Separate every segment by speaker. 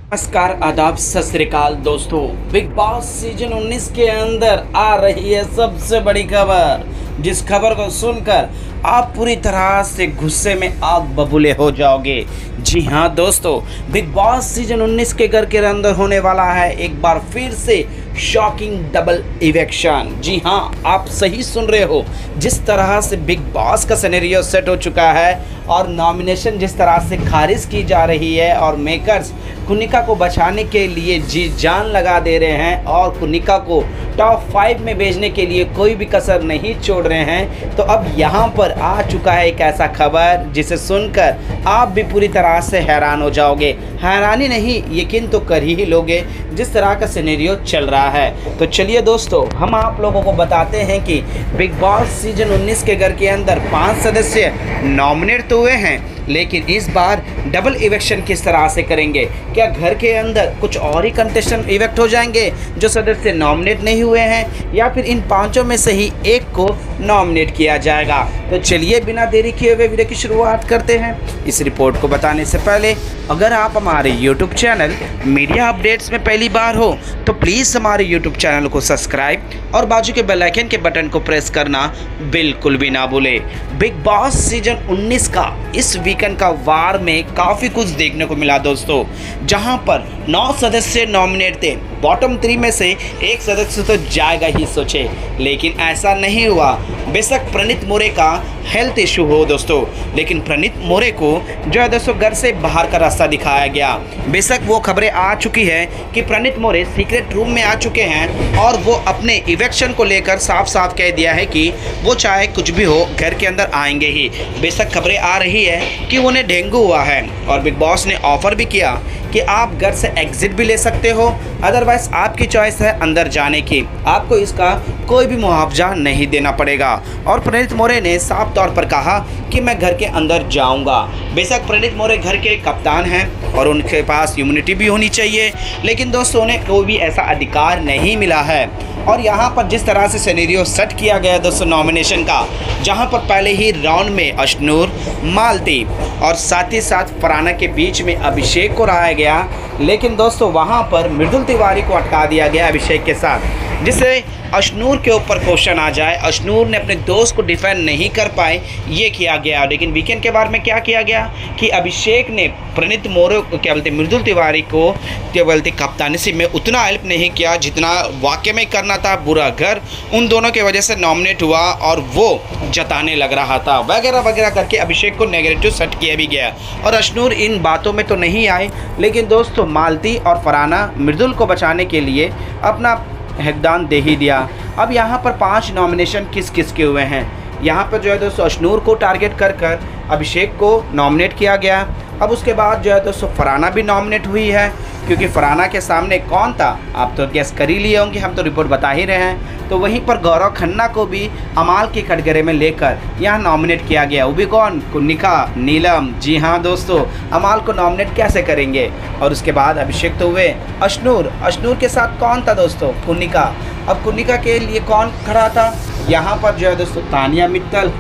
Speaker 1: नमस्कार, आदाब, सत श्री अकाल दोस्तों। बिग बॉस सीजन 19 के अंदर आ रही है सबसे बड़ी खबर, जिस खबर को सुनकर आप पूरी तरह से गुस्से में आग बबूले हो जाओगे। जी हाँ दोस्तों, बिग बॉस सीजन 19 के घर के अंदर होने वाला है एक बार फिर से शॉकिंग डबल इवेक्शन। जी हाँ, आप सही सुन रहे हो। जिस तरह से बिग बॉस का सिनेरियो सेट हो चुका है और नॉमिनेशन जिस तरह से खारिज की जा रही है और मेकर्स कुनिका को बचाने के लिए जी जान लगा दे रहे हैं और कुनिका को टॉप 5 में भेजने के लिए कोई भी कसर नहीं छोड़ रहे हैं, तो अब यहाँ पर आ चुका है एक ऐसा खबर जिसे सुनकर आप भी पूरी तरह से हैरान हो जाओगे। हैरानी नहीं, यकीन तो कर ही लोगे जिस तरह का सिनेरियो चल रहा है। तो चलिए दोस्तों, हम आप लोगों को बताते हैं कि बिग बॉस सीजन 19 के घर के अंदर 5 सदस्य नॉमिनेट तो हुए हैं, लेकिन इस बार डबल इवेक्शन किस तरह से करेंगे? क्या घर के अंदर कुछ और ही कंटेस्टेंट इवेक्ट हो जाएंगे जो सदस्य नॉमिनेट नहीं हुए हैं, या फिर इन पांचों में से ही एक को नॉमिनेट किया जाएगा? तो चलिए बिना देरी किए हुए वीडियो की शुरुआत करते हैं। इस रिपोर्ट को बताने से पहले अगर आप हमारे YouTube चैनल मीडिया अपडेट्स में पहली बार हो तो प्लीज़ हमारे YouTube चैनल को सब्सक्राइब और बाजू के बेल आइकन के बटन को प्रेस करना बिल्कुल भी ना भूले। बिग बॉस सीजन 19 का इस वीकेंड का वार में काफ़ी कुछ देखने को मिला दोस्तों, जहां पर 9 सदस्य नॉमिनेट थे। बॉटम 3 में से एक सदस्य तो जाएगा ही सोचे, लेकिन ऐसा नहीं हुआ। बेशक प्रणीत मोरे का हेल्थ इशू हो दोस्तों, लेकिन प्रणीत मोरे को जो है दोस्तों घर से बाहर का रास्ता दिखाया गया। बेशक वो खबरें आ चुकी है कि प्रणीत मोरे सीक्रेट रूम में आ चुके हैं और वो अपने इवेक्शन को लेकर साफ साफ कह दिया है कि वो चाहे कुछ भी हो घर के अंदर आएंगे ही। बेशक खबरें आ रही है कि उन्हें डेंगू हुआ है और बिग बॉस ने ऑफर भी किया कि आप घर से एग्जिट भी ले सकते हो, अदरवाइज आपकी चॉइस है अंदर जाने की, आपको इसका कोई भी मुआवजा नहीं देना पड़ेगा। और प्रणीत मोरे ने साफ तौर पर कहा कि मैं घर के अंदर जाऊंगा। बेशक प्रणीत मोरे घर के कप्तान हैं और उनके पास इम्यूनिटी भी होनी चाहिए, लेकिन दोस्तों उन्हें कोई भी ऐसा अधिकार नहीं मिला है। और यहाँ पर जिस तरह से सिनेरियो सेट किया गया दोस्तों नॉमिनेशन का, जहाँ पर पहले ही राउंड में अशनूर, मालती और साथ ही साथ फराना के बीच में अभिषेक को रहाया गया, लेकिन दोस्तों वहाँ पर मृदुल तिवारी को अटका दिया गया अभिषेक के साथ, जिससे अशनूर के ऊपर क्वेश्चन आ जाए। अशनूर ने अपने दोस्त को डिफेंड नहीं कर पाए, ये किया गया। लेकिन वीकेंड के बारे में क्या किया गया कि अभिषेक ने प्रणीत मोरे को क्या बोलते मृदुल तिवारी को क्या बोलते कप्तानी में उतना हेल्प नहीं किया जितना वाकई में करना था। बुरा घर उन दोनों की वजह से नॉमिनेट हुआ और वो जताने लग रहा था वगैरह वगैरह करके अभिषेक को नेगेटिव सेट किया भी गया। और अशनूर इन बातों में तो नहीं आए, लेकिन दोस्तों मालती और फराना मृदुल को बचाने के लिए अपना योगदान दे ही दिया। अब यहाँ पर 5 नॉमिनेशन किस किस के हुए हैं? यहाँ पर जो है दोस्तों अशनूर को टारगेट कर अभिषेक को नॉमिनेट किया गया। अब उसके बाद जो है दोस्तों फराना भी नॉमिनेट हुई है, क्योंकि फराना के सामने कौन था आप तो गेस कर ही लिए होंगे, हम तो रिपोर्ट बता ही रहे हैं। तो वहीं पर गौरव खन्ना को भी अमाल की कटघरे में लेकर यहाँ नॉमिनेट किया गया। वो भी कौन? कुनिका, नीलम। जी हाँ दोस्तों, अमाल को नॉमिनेट कैसे करेंगे? और उसके बाद अभिषेक तो हुए। अशनूर के साथ कौन था दोस्तों? कुनिका। अब कुनिका के लिए कौन खड़ा था? यहाँ पर जो है दोस्तों तानिया मित्तल।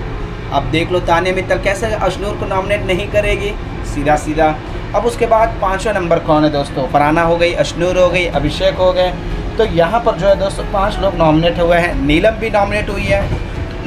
Speaker 1: अब देख लो तानिया मित्तल कैसे अशनूर को नॉमिनेट नहीं करेगी, सीधा सीधा। अब उसके बाद 5वां नंबर कौन है दोस्तों? फराना हो गई, अशनूर हो गई, अभिषेक हो गए। तो यहाँ पर जो है दोस्तों 5 लोग नॉमिनेट हुए हैं। नीलम भी नॉमिनेट हुई है।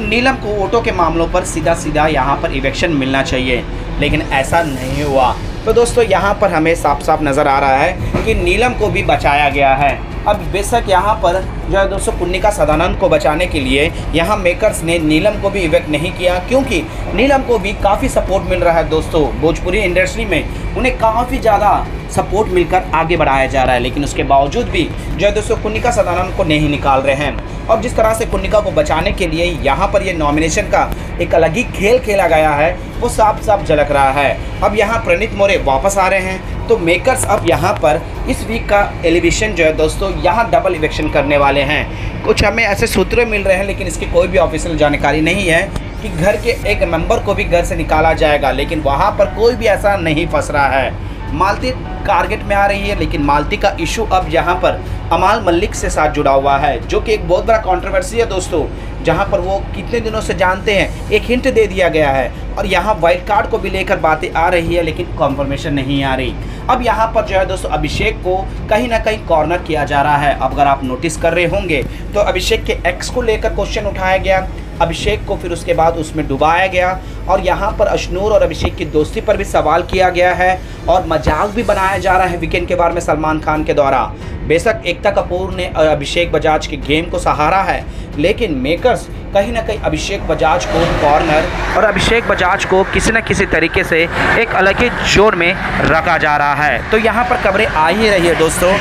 Speaker 1: नीलम को वोटों के मामलों पर सीधा सीधा यहाँ पर इवेक्शन मिलना चाहिए, लेकिन ऐसा नहीं हुआ। तो दोस्तों यहाँ पर हमें साफ साफ नज़र आ रहा है कि नीलम को भी बचाया गया है। अब बेशक यहाँ पर जो है दोस्तों कुनिका सदानंद को बचाने के लिए यहाँ मेकर्स ने नीलम को भी इवेक्ट नहीं किया, क्योंकि नीलम को भी काफ़ी सपोर्ट मिल रहा है दोस्तों। भोजपुरी इंडस्ट्री में उन्हें काफ़ी ज़्यादा सपोर्ट मिलकर आगे बढ़ाया जा रहा है, लेकिन उसके बावजूद भी जो है दोस्तों कुनिका सदानंद को नहीं निकाल रहे हैं। और जिस तरह से कुनिका को बचाने के लिए यहाँ पर ये नॉमिनेशन का एक अलग ही खेल खेला गया है, वो साफ साफ झलक रहा है। अब यहाँ प्रणीत मोरे वापस आ रहे हैं, तो मेकर्स अब यहाँ पर इस वीक का एलिवेशन जो है दोस्तों यहाँ डबल इवेक्शन करने वाले हैं। कुछ हमें ऐसे सूत्र मिल रहे हैं, लेकिन इसकी कोई भी ऑफिशियल जानकारी नहीं है कि घर के एक मेंबर को भी घर से निकाला जाएगा, लेकिन वहाँ पर कोई भी ऐसा नहीं फंस रहा है। मालती टारगेट में आ रही है, लेकिन मालती का इशू अब यहाँ पर अमाल मलिक से साथ जुड़ा हुआ है, जो कि एक बहुत बड़ा कंट्रोवर्सी है दोस्तों, जहाँ पर वो कितने दिनों से जानते हैं। एक हिंट दे दिया गया है और यहाँ वाइल्ड कार्ड को भी लेकर बातें आ रही है, लेकिन कॉन्फर्मेशन नहीं आ रही। अब यहाँ पर जो है दोस्तों अभिषेक को कहीं ना कहीं कॉर्नर किया जा रहा है। अब अगर आप नोटिस कर रहे होंगे तो अभिषेक के एक्स को लेकर क्वेश्चन उठाया गया, अभिषेक को फिर उसके बाद उसमें डुबाया गया और यहाँ पर अशनूर और अभिषेक की दोस्ती पर भी सवाल किया गया है और मजाक भी बनाया जा रहा है वीकेंड के बारे में सलमान खान के द्वारा। बेशक एकता कपूर ने अभिषेक बजाज के गेम को सहारा है, लेकिन मेकर्स कहीं ना कहीं अभिषेक बजाज को कॉर्नर और अभिषेक बजाज को किसी न किसी तरीके से एक अलग ही जोन में रखा जा रहा है। तो यहाँ पर खबरें आ ही रही है दोस्तों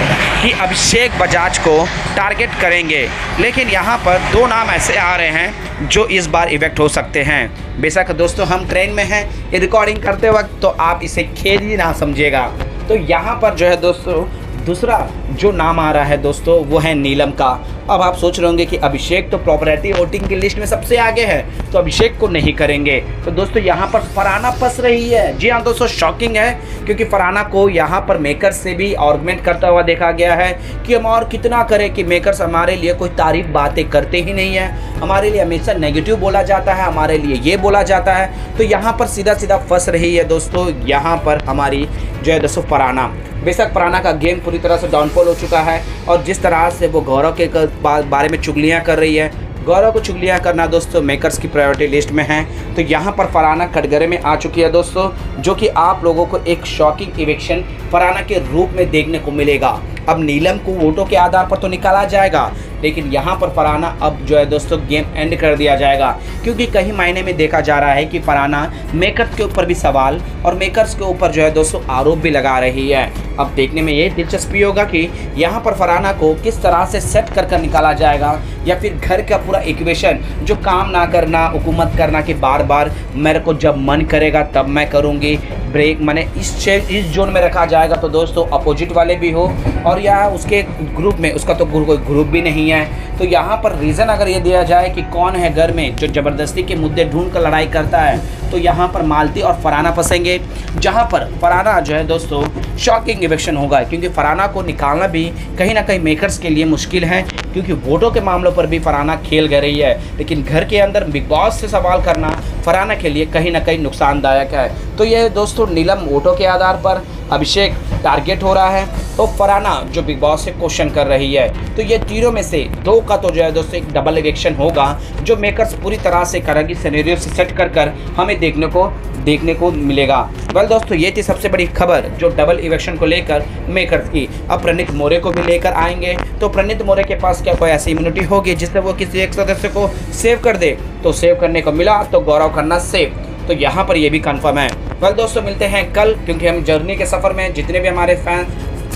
Speaker 1: कि अभिषेक बजाज को टारगेट करेंगे, लेकिन यहाँ पर दो नाम ऐसे आ रहे हैं जो इस बार इवेक्ट हो सकते हैं। बेशक दोस्तों हम ट्रेन में हैं ये रिकॉर्डिंग करते वक्त, तो आप इसे खेद ही ना समझिएगा। तो यहाँ पर जो है दोस्तों दूसरा जो नाम आ रहा है दोस्तों वो है नीलम का। अब आप सोच रहे होंगे कि अभिषेक तो प्रॉपर्टी वोटिंग की लिस्ट में सबसे आगे है, तो अभिषेक को नहीं करेंगे। तो दोस्तों यहाँ पर फरहाना फंस रही है। जी हाँ दोस्तों, शॉकिंग है क्योंकि फरहाना को यहाँ पर मेकर्स से भी आर्गुमेंट करता हुआ देखा गया है कि हम और कितना करें कि मेकर्स हमारे लिए कोई तारीफ बातें करते ही नहीं है, हमारे लिए हमेशा नेगेटिव बोला जाता है, हमारे लिए ये बोला जाता है। तो यहाँ पर सीधा सीधा फंस रही है दोस्तों यहाँ पर हमारी जो है दोस्तों फरहाना। बेशक फरहाना का गेम पूरी तरह से डाउनफॉल हो चुका है और जिस तरह से वो गौरव के बारे में चुगलियाँ कर रही है, गौरव को चुगलियाँ करना दोस्तों मेकर्स की प्रायोरिटी लिस्ट में है। तो यहाँ पर फरहाना कटघरे में आ चुकी है दोस्तों, जो कि आप लोगों को एक शॉकिंग इवेक्शन फरहाना के रूप में देखने को मिलेगा। अब नीलम को वोटों के आधार पर तो निकाला जाएगा, लेकिन यहाँ पर फरहाना अब जो है दोस्तों गेम एंड कर दिया जाएगा, क्योंकि कहीं मायने में देखा जा रहा है कि फरहाना मेकर्स के ऊपर भी सवाल और मेकर्स के ऊपर जो है दोस्तों आरोप भी लगा रही है। अब देखने में ये दिलचस्पी होगा कि यहाँ पर फरहाना को किस तरह से सेट कर निकाला जाएगा, या फिर घर का पूरा इक्वेशन जो काम ना करना, हुकूमत करना कि बार बार मेरे को जब मन करेगा तब मैं करूँगी, ब्रेक मैंने इस जोन में रखा जाएगा। तो दोस्तों अपोजिट वाले भी हो और या उसके ग्रुप में, उसका तो कोई ग्रुप भी नहीं है। तो यहाँ पर रीज़न अगर ये दिया जाए कि कौन है घर में जो ज़बरदस्ती के मुद्दे ढूंढ कर लड़ाई करता है, तो यहाँ पर मालती और फरहाना फंसेंगे, जहाँ पर फरहाना जो है दोस्तों शॉकिंग इवेक्शन होगा, क्योंकि फरहाना को निकालना भी कहीं ना कहीं मेकर्स के लिए मुश्किल है, क्योंकि वोटों के मामलों पर भी फरहाना खेल कर रही है, लेकिन घर के अंदर बिग बॉस से सवाल करना फरहाना के लिए कहीं ना कहीं नुकसानदायक है। तो ये दोस्तों नीलम वोटों के आधार पर, अभिषेक टारगेट हो रहा है, तो फरहाना जो बिग बॉस से क्वेश्चन कर रही है। तो ये तीनों में से दो का तो जो है दोस्तों एक डबल इवेक्शन होगा, जो मेकर्स पूरी तरह से करेंगी सिनेरियो से सेट कर हमें देखने को मिलेगा। वेल दोस्तों, ये थी सबसे बड़ी खबर जो डबल इवेक्शन को लेकर मेकर्स की। अब प्रणीत मोरे को भी लेकर आएंगे, तो प्रणीत मोरे के पास क्या कोई ऐसी इम्यूनिटी होगी जिससे वो किसी एक सदस्य को सेव कर दे? तो सेव करने को मिला तो गौरव खन्ना सेव, तो यहाँ पर ये भी कंफर्म है। वेल दोस्तों, मिलते हैं कल, क्योंकि हम जर्नी के सफ़र में जितने भी हमारे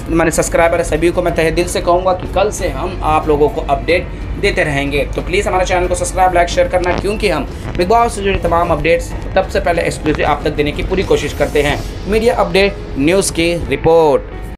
Speaker 1: हमारे सब्सक्राइबर है सभी को मैं तहे दिल से कहूँगा कि कल से हम आप लोगों को अपडेट देते रहेंगे। तो प्लीज़ हमारे चैनल को सब्सक्राइब, लाइक, शेयर करना, क्योंकि हम बिग बॉस से जुड़ी तमाम अपडेट्स तब से पहले एक्सक्लूसिव आप तक देने की पूरी कोशिश करते हैं। मीडिया अपडेट न्यूज़ की रिपोर्ट।